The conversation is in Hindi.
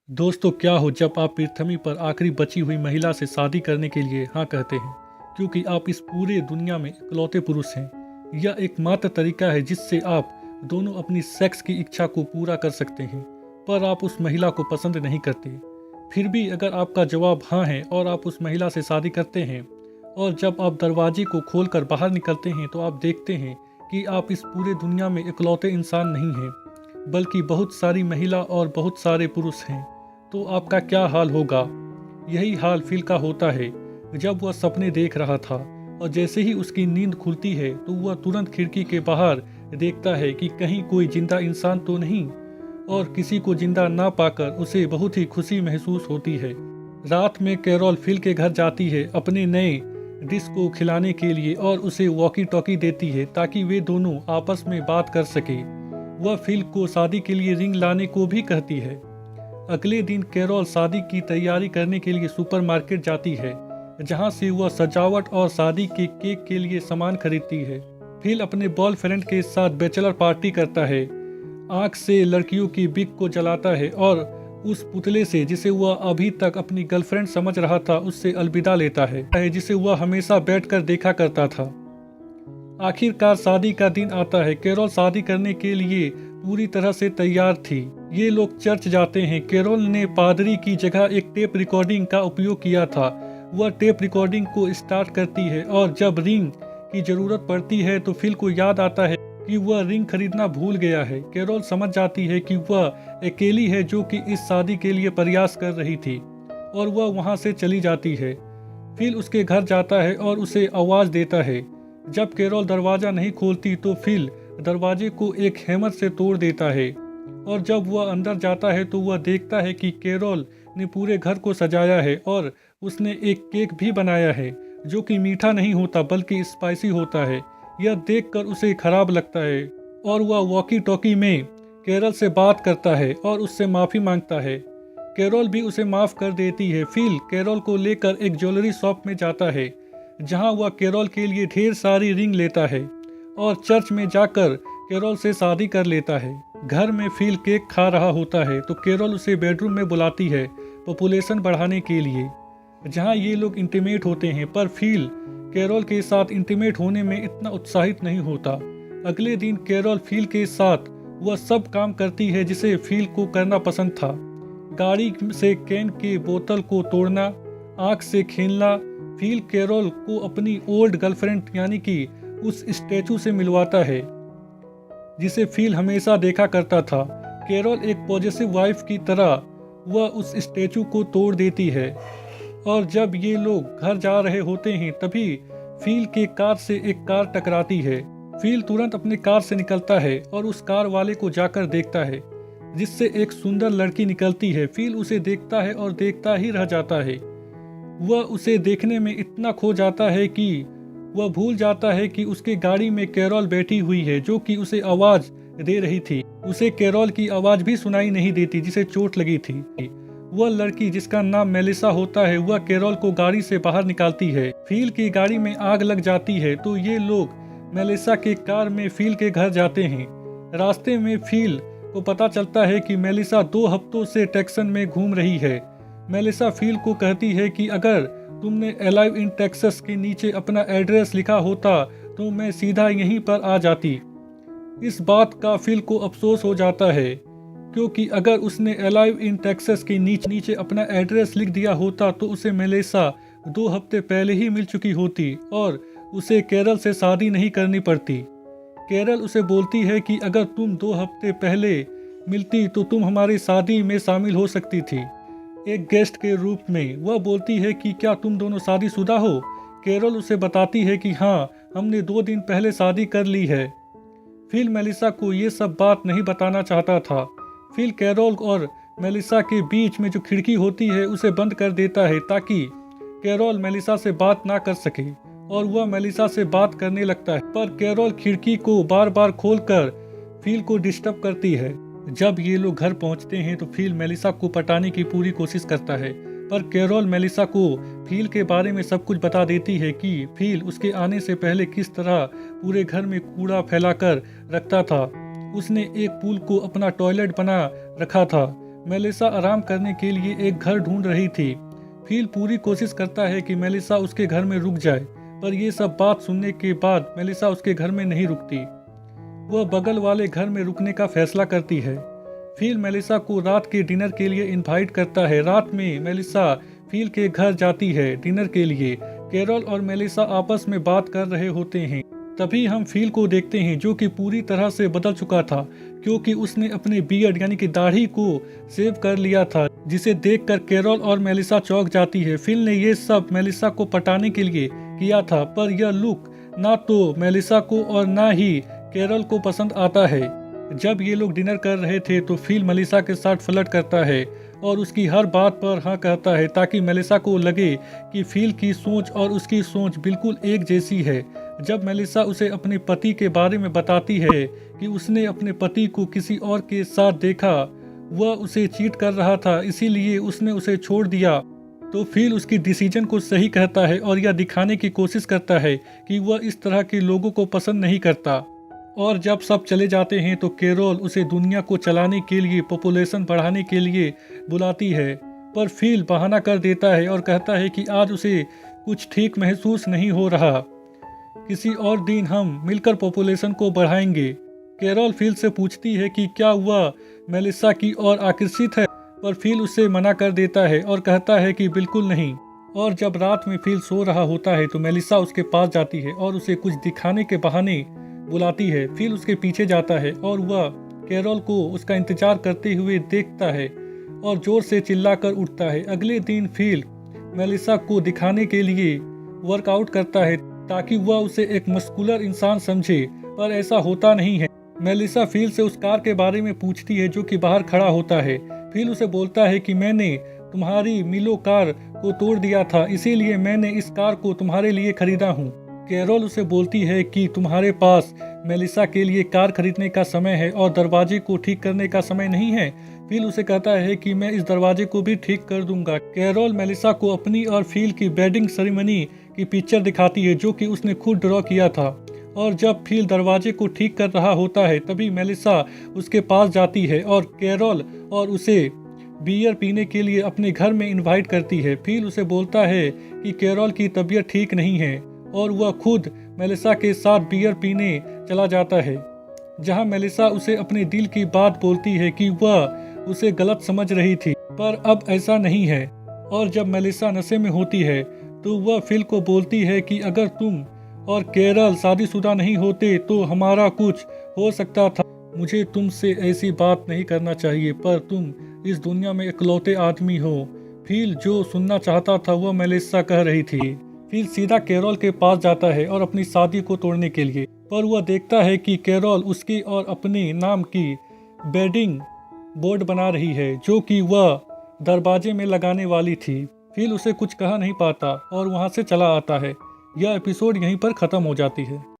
दोस्तों क्या हो जब आप पृथ्वी पर आखिरी बची हुई महिला से शादी करने के लिए हाँ कहते हैं, क्योंकि आप इस पूरे दुनिया में इकलौते पुरुष हैं। यह एकमात्र तरीका है जिससे आप दोनों अपनी सेक्स की इच्छा को पूरा कर सकते हैं, पर आप उस महिला को पसंद नहीं करते। फिर भी अगर आपका जवाब हाँ है और आप उस महिला से शादी करते हैं, और जब आप दरवाजे को खोलकर बाहर निकलते हैं तो आप देखते हैं कि आप इस पूरे दुनिया में इकलौते इंसान नहीं हैं, बल्कि बहुत सारी महिला और बहुत सारे पुरुष हैं। तो आपका क्या हाल होगा? यही हाल फिल का होता है जब वह सपने देख रहा था, और जैसे ही उसकी नींद खुलती है तो वह तुरंत खिड़की के बाहर देखता है कि कहीं कोई जिंदा इंसान तो नहीं, और किसी को जिंदा ना पाकर उसे बहुत ही खुशी महसूस होती है। रात में कैरोल फिल के घर जाती है अपने नए डिश को खिलाने के लिए और उसे वॉकी टॉकी देती है ताकि वे दोनों आपस में बात कर सके। वह फिल को शादी के लिए रिंग लाने को भी कहती है। अगले दिन कैरोल शादी की तैयारी करने के लिए सुपरमार्केट जाती है, जहां से वह सजावट और शादी के केक के लिए सामान खरीदती है। फिल अपने बॉयफ्रेंड के साथ बैचलर पार्टी करता है, आंख से लड़कियों की बिक को जलाता है और उस पुतले से जिसे वह अभी तक अपनी गर्लफ्रेंड समझ रहा था उससे अलविदा लेता है, जिसे वह हमेशा बैठकर देखा करता था। आखिरकार शादी का दिन आता है। कैरोल शादी करने के लिए पूरी तरह से तैयार थी। ये लोग चर्च जाते हैं। कैरोल ने पादरी की जगह एक टेप रिकॉर्डिंग का उपयोग किया था। वह टेप रिकॉर्डिंग को स्टार्ट करती है और जब रिंग की जरूरत पड़ती है तो फिल को याद आता है कि वह रिंग खरीदना भूल गया है। कैरोल समझ जाती है कि वह अकेली है जो कि इस शादी के लिए प्रयास कर रही थी, और वह वहां से चली जाती है। फिल उसके घर जाता है और उसे आवाज देता है। जब कैरोल दरवाजा नहीं खोलती तो फिल दरवाजे को एक हैमर से तोड़ देता है, और जब वह अंदर जाता है तो वह देखता है कि कैरोल ने पूरे घर को सजाया है और उसने एक केक भी बनाया है जो कि मीठा नहीं होता बल्कि स्पाइसी होता है। यह देखकर उसे खराब लगता है और वह वॉकी टॉकी में कैरोल से बात करता है और उससे माफ़ी मांगता है। कैरोल भी उसे माफ़ कर देती है। फिल कैरोल को लेकर एक ज्वेलरी शॉप में जाता है, जहां वह कैरोल के लिए ढेर सारी रिंग लेता है और चर्च में जाकर कैरोल से शादी कर लेता है। घर में फिल केक खा रहा होता है तो कैरोल उसे बेडरूम में बुलाती है पॉपुलेशन बढ़ाने के लिए, जहां ये लोग इंटीमेट होते हैं। पर फिल कैरोल के साथ इंटीमेट होने में इतना उत्साहित नहीं होता। अगले दिन कैरोल फिल के साथ वह सब काम करती है जिसे फिल को करना पसंद था। गाड़ी से कैन के बोतल को तोड़ना, आँख से खेलना। फिल कैरोल को अपनी ओल्ड गर्लफ्रेंड यानी कि उस स्टैचू से मिलवाता है जिसे फिल हमेशा देखा करता था। कैरोल एक पॉजिटिव वाइफ की तरह वह उस स्टैचू को तोड़ देती है, और जब ये लोग घर जा रहे होते हैं तभी फिल के कार से एक कार टकराती है। फिल तुरंत अपनी कार से निकलता है और उस कार वाले को जाकर देखता है, जिससे एक सुंदर लड़की निकलती है। फिल उसे देखता है और देखता ही रह जाता है। वह उसे देखने में इतना खो जाता है कि वह भूल जाता है कि उसके गाड़ी में कैरोल बैठी हुई है जो कि उसे आवाज दे रही थी। उसे कैरोल की आवाज भी सुनाई नहीं देती जिसे चोट लगी थी। वह लड़की जिसका नाम मेलिसा होता है वह कैरोल को गाड़ी से बाहर निकालती है। फिल की गाड़ी में आग लग जाती है तो ये लोग मेलिसा के कार में फिल के घर जाते हैं। रास्ते में फिल को पता चलता है कि मेलिसा 2 हफ्तों से टेक्सन में घूम रही है। मेलिसा फिल को कहती है कि अगर तुमने अलाइव इन टेक्सास के नीचे अपना एड्रेस लिखा होता तो मैं सीधा यहीं पर आ जाती। इस बात का फिल को अफसोस हो जाता है, क्योंकि अगर उसने अलाइव इन टेक्सास के नीचे अपना एड्रेस लिख दिया होता तो उसे मेलिसा 2 हफ्ते पहले ही मिल चुकी होती और उसे कैरोल से शादी नहीं करनी पड़ती। कैरोल उसे बोलती है कि अगर तुम 2 हफ्ते पहले मिलती तो तुम हमारी शादी में शामिल हो सकती थी एक गेस्ट के रूप में। वह बोलती है कि क्या तुम दोनों शादीशुदा हो? कैरोल उसे बताती है कि हाँ, हमने 2 दिन पहले शादी कर ली है। फिल मेलिसा को ये सब बात नहीं बताना चाहता था। फिल कैरोल और मेलिसा के बीच में जो खिड़की होती है उसे बंद कर देता है ताकि कैरोल मेलिसा से बात ना कर सके, और वह मेलिसा से बात करने लगता है। पर कैरोल खिड़की को बार बार खोलकर फिल को डिस्टर्ब करती है। जब ये लोग घर पहुंचते हैं तो फिल मेलिसा को पटाने की पूरी कोशिश करता है, पर कैरोल मेलिसा को फिल के बारे में सब कुछ बता देती है कि फिल उसके आने से पहले किस तरह पूरे घर में कूड़ा फैलाकर रखता था। उसने एक पूल को अपना टॉयलेट बना रखा था। मेलिसा आराम करने के लिए एक घर ढूंढ रही थी। फिल पूरी कोशिश करता है कि मेलिसा उसके घर में रुक जाए, पर ये सब बात सुनने के बाद मेलिसा उसके घर में नहीं रुकती। वह बगल वाले घर में रुकने का फैसला करती है। फिल मेलिसा को रात के डिनर के लिए इनवाइट करता है। रात में मेलिसा फिल के घर जाती है डिनर के लिए। कैरोल और मेलिसा आपस में बात कर रहे होते हैं। तभी हम फिल को देखते हैं, जो कि पूरी तरह से बदल चुका था, क्योंकि उसने अपने बियर्ड यानी कि दाढ़ी को सेव कर लिया था, जिसे देखकर कैरोल और मेलिसा चौंक जाती है। फिल ने ये सब मेलिसा को पटाने के लिए किया था, पर यह लुक ना तो मेलिसा को और ना ही कैरोल को पसंद आता है। जब ये लोग डिनर कर रहे थे तो फिल मेलिसा के साथ फ्लर्ट करता है और उसकी हर बात पर हाँ कहता है, ताकि मेलिसा को लगे कि फिल की सोच और उसकी सोच बिल्कुल एक जैसी है। जब मेलिसा उसे अपने पति के बारे में बताती है कि उसने अपने पति को किसी और के साथ देखा, वह उसे चीट कर रहा था, इसीलिए उसने उसे छोड़ दिया, तो फिल उसकी डिसीजन को सही कहता है और यह दिखाने की कोशिश करता है कि वह इस तरह के लोगों को पसंद नहीं करता। और जब सब चले जाते हैं तो कैरोल उसे दुनिया को चलाने के लिए, पॉपुलेशन बढ़ाने के लिए बुलाती है, पर फिल बहाना कर देता है और कहता है कि आज उसे कुछ ठीक महसूस नहीं हो रहा, किसी और दिन हम मिलकर पॉपुलेशन को बढ़ाएंगे। कैरोल फिल से पूछती है कि क्या वह मेलिसा की ओर आकर्षित है, पर फिल उसे मना कर देता है और कहता है कि बिल्कुल नहीं। और जब रात में फिल सो रहा होता है तो मेलिसा उसके पास जाती है और उसे कुछ दिखाने के बहाने बुलाती है। फिल उसके पीछे जाता है और वह कैरोल को उसका इंतजार करते हुए देखता है और जोर से चिल्लाकर उठता है। अगले दिन फिल मेलिसा को दिखाने के लिए वर्कआउट करता है ताकि वह उसे एक मस्कुलर इंसान समझे, पर ऐसा होता नहीं है। मेलिसा फिल से उस कार के बारे में पूछती है जो कि बाहर खड़ा होता है। फिल उसे बोलता है कि मैंने तुम्हारी मिलो कार को तोड़ दिया था, इसीलिए मैंने इस कार को तुम्हारे लिए खरीदा हूँ। कैरोल उसे बोलती है कि तुम्हारे पास मेलिसा के लिए कार खरीदने का समय है और दरवाजे को ठीक करने का समय नहीं है। फिल उसे कहता है कि मैं इस दरवाजे को भी ठीक कर दूंगा। कैरोल मेलिसा को अपनी और फिल की वेडिंग सेरेमनी की पिक्चर दिखाती है, जो कि उसने खुद ड्रॉ किया था। और जब फिल दरवाजे को ठीक कर रहा होता है तभी मेलिसा उसके पास जाती है और कैरोल और उसे बियर पीने के लिए अपने घर में इनवाइट करती है। फिल उसे बोलता है कि कैरोल की तबीयत ठीक नहीं है और वह खुद मेलिसा के साथ बियर पीने चला जाता है, जहां मेलिसा उसे अपने दिल की बात बोलती है कि वह उसे गलत समझ रही थी, पर अब ऐसा नहीं है। और जब मेलिसा नशे में होती है तो वह फिल को बोलती है कि अगर तुम और कैरोल शादीशुदा नहीं होते तो हमारा कुछ हो सकता था। मुझे तुमसे ऐसी बात नहीं करना चाहिए, पर तुम इस दुनिया में इकलौते आदमी हो। फिल जो सुनना चाहता था वह मेलिसा कह रही थी। फिल सीधा कैरोल के पास जाता है और अपनी शादी को तोड़ने के लिए, पर वह देखता है कि कैरोल उसके और अपने नाम की वेडिंग बोर्ड बना रही है, जो कि वह दरवाजे में लगाने वाली थी। फिल उसे कुछ कह नहीं पाता और वहां से चला आता है। यह एपिसोड यहीं पर खत्म हो जाती है।